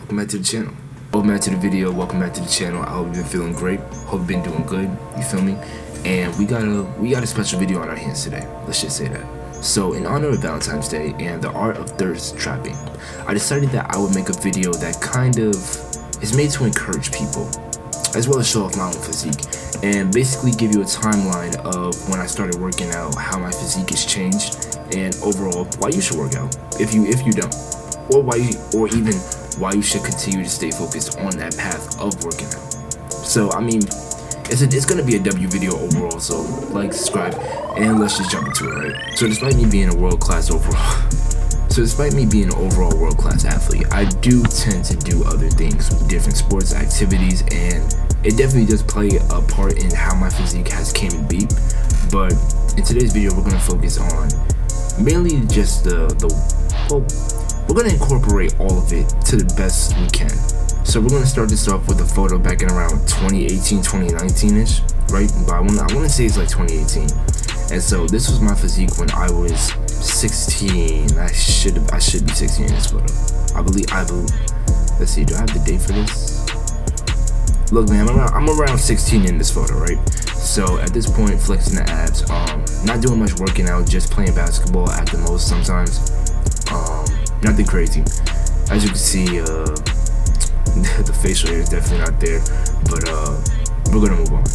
welcome back to the channel. Welcome back to the video, welcome back to the channel. I hope you've been feeling great, hope you've been doing good, you feel me? And we got a special video on our hands today, let's just say that. So in honor of Valentine's Day and the art of thirst trapping, I decided that I would make a video that kind of is made to encourage people, as well as show off my own physique, and basically give you a timeline of when I started working out, how my physique has changed, and overall why you should work out if you don't, or even why you should continue to stay focused on that path of working out. So I mean, it's gonna be a W video overall, so like, subscribe, and let's just jump into it, right? So despite me being a world-class world-class athlete, I do tend to do other things, different sports activities, and it definitely does play a part in how my physique has came to be. But in today's video, we're gonna focus on mainly just we're gonna incorporate all of it to the best we can. So we're gonna start this off with a photo back in around 2018, 2019-ish, right? But I wanna say it's like 2018. And so this was my physique when I was 16. I should be 16 in this photo. I believe. Let's see. Do I have the date for this? Look, man, I'm around 16 in this photo, right? So at this point, flexing the abs, not doing much working out, just playing basketball at the most sometimes. Nothing crazy. As you can see, the facial hair is definitely not there, but we're gonna move on.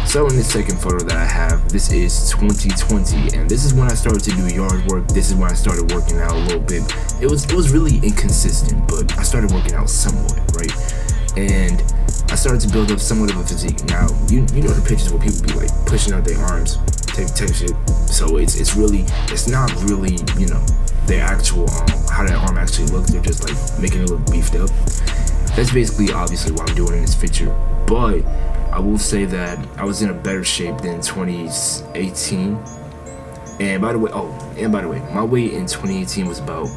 So in this second photo that I have, this is 2020, and this is when I started to do yard work. This is when I started working out a little bit. It was really inconsistent, but I started working out somewhat, right? And I started to build up somewhat of a physique. Now, you know the pictures where people be like pushing out their arms, type shit. So it's not really, you know, their actual how that arm actually looks. They're just like making it look beefed up. That's basically obviously what I'm doing in this picture. But I will say that I was in a better shape than 2018. And by the way, my weight in 2018 was about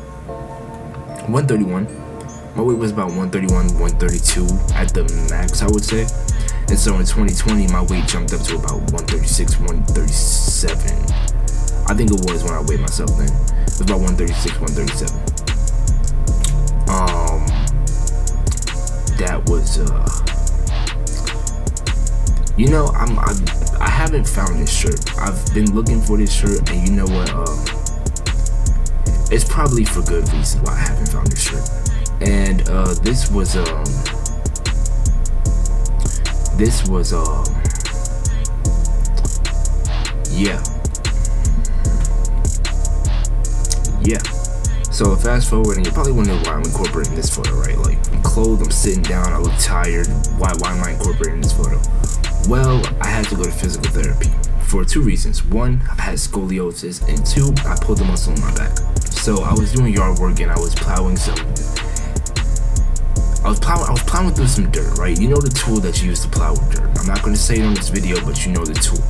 131. My weight was about 131, 132 at the max, I would say. And so in 2020, my weight jumped up to about 136, 137. I think it was when I weighed myself then. It was about 136, 137. That was you know, I haven't found this shirt. I've been looking for this shirt, and you know what? It's probably for good reason why I haven't found this shirt. And this was yeah. So fast forward, and you're probably wondering why I'm incorporating this photo, right? Like, I'm clothed, I'm sitting down, I look tired. Why am I incorporating this photo? Well, I had to go to physical therapy for two reasons. One, I had scoliosis, and two, I pulled the muscle in my back. So I was doing yard work, and I was plowing through some dirt, right? You know the tool that you use to plow with dirt. I'm not going to say it on this video, but you know the tool.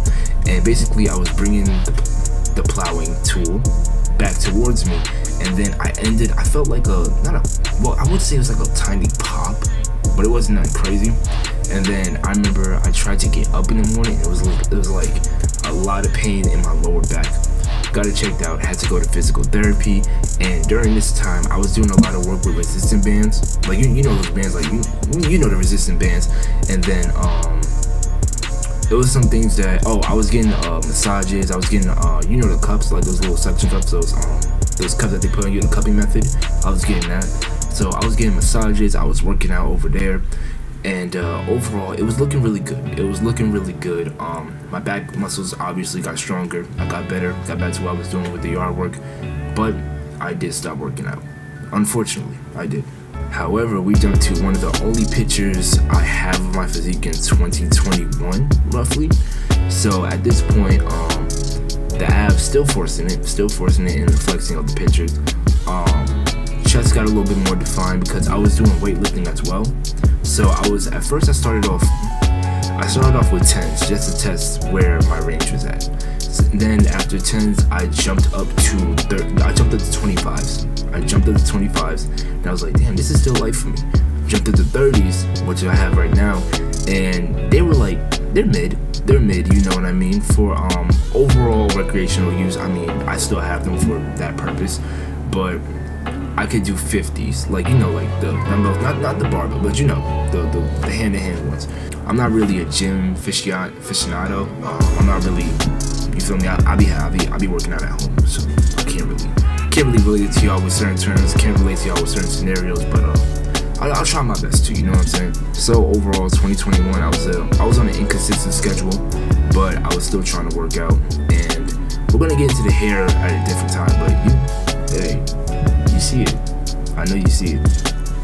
And basically, I was bringing the plowing tool back towards me, and then I felt like I would say it was like a tiny pop, but it wasn't that crazy. And then I remember I tried to get up in the morning. It was like a lot of pain in my lower back. Got it checked out, had to go to physical therapy, and during this time I was doing a lot of work with resistant bands. Like you know those bands, like you know the resistant bands. And then it was some things that I was getting massages. I was getting you know the cups, like those little suction cups, those cups that they put on you, the cupping method. I was getting that. So I was getting massages, I was working out over there, and overall it was looking really good. My back muscles obviously got stronger. I got better, got back to what I was doing with the yard work, but I did stop working out. Unfortunately, I did. However, we jumped to one of the only pictures I have of my physique in 2021, roughly. So at this point, the abs still forcing it in the flexing of the pictures. Chest got a little bit more defined because I was doing weightlifting as well. So I started off with 10s just to test where my range was at. So then after 10s, I jumped up to 25s. And I was like, damn, this is still light for me. Jumped up to 30s, which I have right now, and they were like, they're mid, you know what I mean? For overall recreational use, I mean, I still have them for that purpose, but I could do 50s, like, you know, like the dumbbells, not the barbell, but you know, the hand-to-hand ones. I'm not really a gym aficionado. I'm not really, you feel me? I be working out at home, so I can't really relate to y'all with certain terms, can't relate to y'all with certain scenarios, but I'll try my best to, you know what I'm saying? So overall, 2021, I was on an inconsistent schedule, but I was still trying to work out, and we're gonna get into the hair at a different time, but you see it. I know you see it.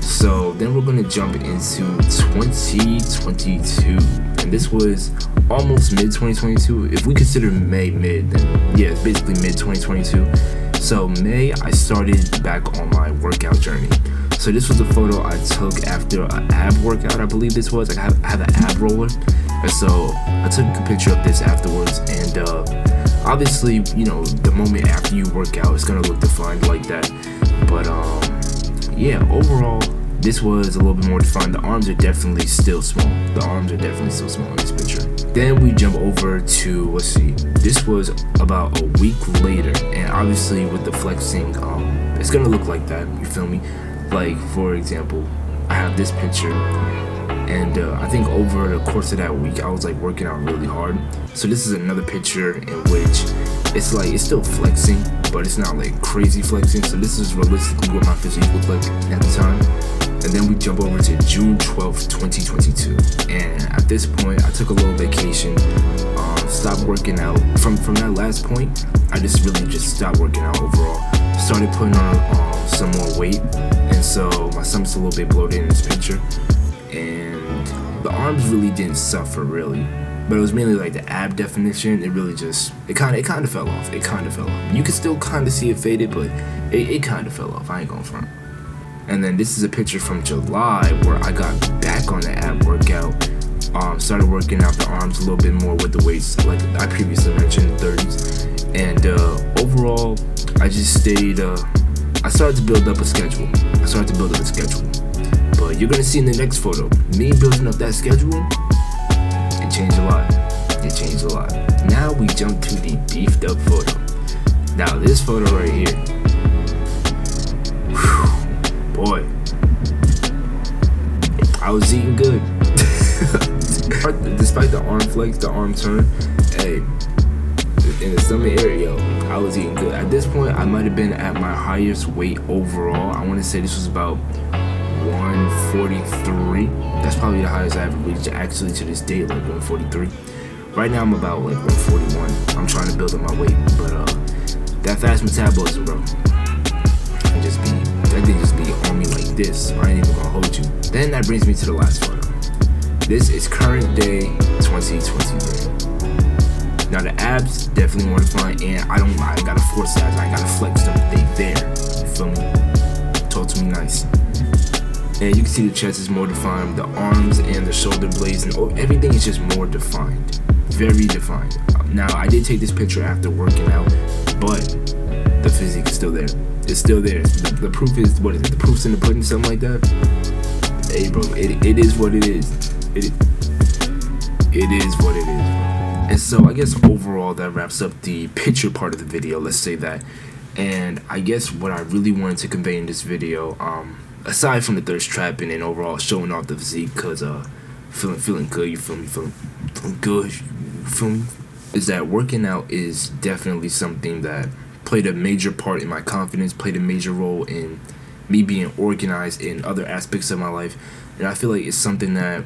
So then we're gonna jump into 2022, and this was almost mid 2022. If we consider May mid, then yeah, it's basically mid 2022. So May, I started back on my workout journey. So this was a photo I took after an ab workout, I believe this was. Like I have an ab roller, and so I took a picture of this afterwards. And obviously, you know, the moment after you work out, it's gonna look defined like that. But yeah, overall, this was a little bit more defined. The arms are definitely still small. The arms are definitely still small in this picture. Then we jump over to, let's see, this was about a week later, and obviously with the flexing, it's gonna look like that, you feel me? Like, for example, I have this picture, and I think over the course of that week, I was like working out really hard. So this is another picture in which it's like, it's still flexing, but it's not like crazy flexing. So this is realistically what my physique looked like at the time. And then we jump over to June 12th, 2022. And at this point, I took a little vacation, stopped working out. From that last point, I just really stopped working out overall. Started putting on some more weight. And so my stomach's a little bit bloated in this picture. And the arms really didn't suffer, really. But it was mainly like the ab definition. It really it kind of fell off. It kind of fell off. You can still kind of see it faded, but it kind of fell off. I ain't going front. And then this is a picture from July where I got back on the ab workout. Started working out the arms a little bit more with the weights, like I previously mentioned, 30s. And overall, I just stayed. I started to build up a schedule. But you're gonna see in the next photo, me building up that schedule. It changed a lot. Now we jump to the beefed up photo. Now this photo right here. Boy, I was eating good. Despite the arm flex, the arm turn, hey, in the stomach area, I was eating good. At this point, I might have been at my highest weight overall. I want to say this was about 143. That's probably the highest I ever reached, actually, to this date, like 143. Right now, I'm about like 141. I'm trying to build up my weight, but that fast metabolism, bro. That thing just be on me like this. I ain't even gonna hold you. Then that brings me to the last photo. This is current day 2023. Now the abs definitely more defined, and I gotta force abs. I gotta flex them. They there. You feel me? Talk to me nice. And you can see the chest is more defined. The arms and the shoulder blades and everything is just more defined. Very defined. Now I did take this picture after working out, but the physique is still there. It's still there. The proof is, what is it? The proof's in the pudding, something like that. Hey, bro, it is what it is. It is what it is. And so I guess overall that wraps up the picture part of the video. Let's say that. And I guess what I really wanted to convey in this video, aside from the thirst trapping and overall showing off the physique, cause feeling good, you feel me? Feeling good, you feel me? Is that working out is definitely something that played a major part in my confidence, played a major role in me being organized in other aspects of my life. And I feel like it's something that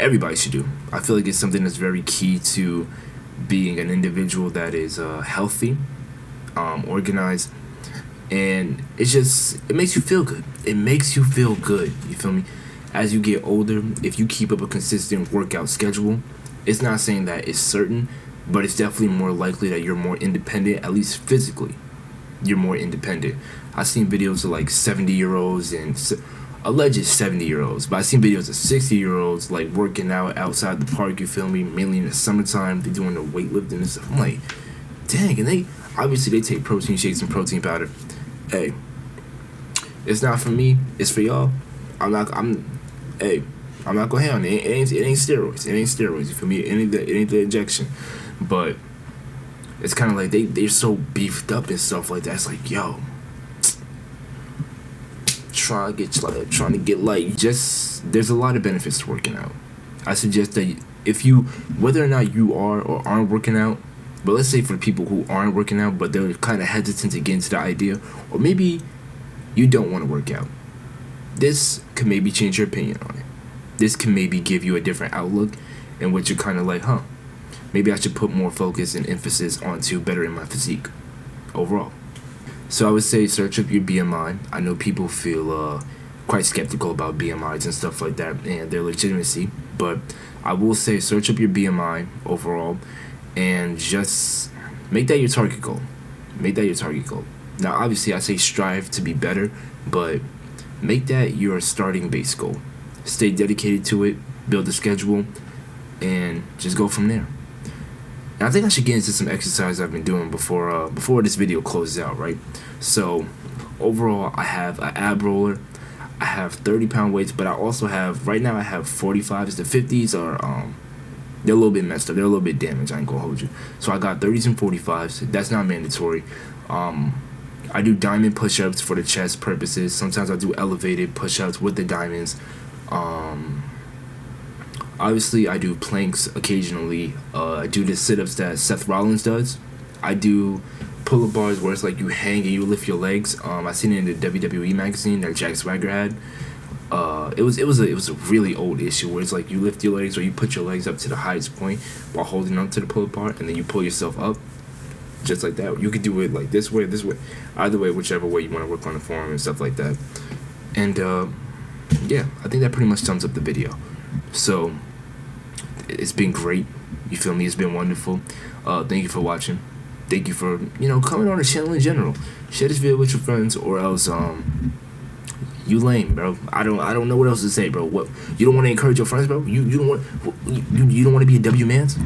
everybody should do. I feel like it's something that's very key to being an individual that is healthy, organized, and it makes you feel good. It makes you feel good, you feel me? As you get older, if you keep up a consistent workout schedule, it's not saying that it's certain, but it's definitely more likely that you're more independent, at least physically. You're more independent. I've seen videos of like 70-year-olds and alleged 70-year-olds, but I've seen videos of 60-year-olds like working out outside the park, you feel me? Mainly in the summertime, they're doing the weightlifting and stuff. I'm like, dang, and they take protein shakes and protein powder. Hey, it's not for me, it's for y'all. I'm not gonna hate on it. It ain't steroids. It ain't steroids, you feel me? It ain't the injection. But it's kind of like they're so beefed up and stuff like that. It's like, yo, trying to get light. Just there's a lot of benefits to working out. I suggest that if you, whether or not you are or aren't working out, but let's say for people who aren't working out but they're kind of hesitant to get into the idea, or maybe you don't want to work out, this can maybe change your opinion on it. This can maybe give you a different outlook in which you're kind of like, maybe I should put more focus and emphasis onto bettering my physique overall. So I would say search up your BMI. I know people feel quite skeptical about BMIs and stuff like that and their legitimacy, but I will say search up your BMI overall and just make that your target goal. Make that your target goal. Now, obviously, I say strive to be better, but make that your starting base goal. Stay dedicated to it, build a schedule, and just go from there. And I think I should get into some exercise I've been doing before this video closes out, right? So, overall, I have an ab roller. I have 30-pound weights, but I also have, right now I have 45s. The 50s are, they're a little bit messed up. They're a little bit damaged. I ain't gonna hold you. So I got 30s and 45s. That's not mandatory. I do diamond push-ups for the chest purposes. Sometimes I do elevated push-ups with the diamonds. Obviously, I do planks occasionally. I do the sit-ups that Seth Rollins does. I do pull-up bars where it's like you hang and you lift your legs. I seen it in the WWE magazine that Jack Swagger had. It was a really old issue where it's like you lift your legs or you put your legs up to the highest point while holding on to the pull-up bar, and then you pull yourself up just like that. You could do it like this way, either way, whichever way you want to work on the form and stuff like that. And yeah, I think that pretty much sums up the video. So it's been great. You feel me? It's been wonderful. Thank you for watching. Thank you for coming on the channel in general. Share this video with your friends, or else you lame, bro. I don't know what else to say, bro. What, you don't want to encourage your friends, bro? You don't want to be a W mans?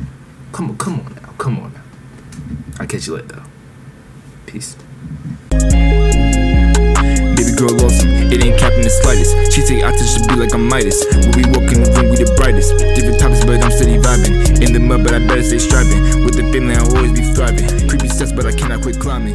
Come on now. I'll catch you later, though. Peace. Baby girl awesome, it ain't capping the slightest. She say I just be like I'm Midas. When we walk in the room, we the brightest. Different topics, but I'm steady vibing. In the mud, but I better stay striving. With the family, I'll always be thriving. Creepy sets, but I cannot quit climbing.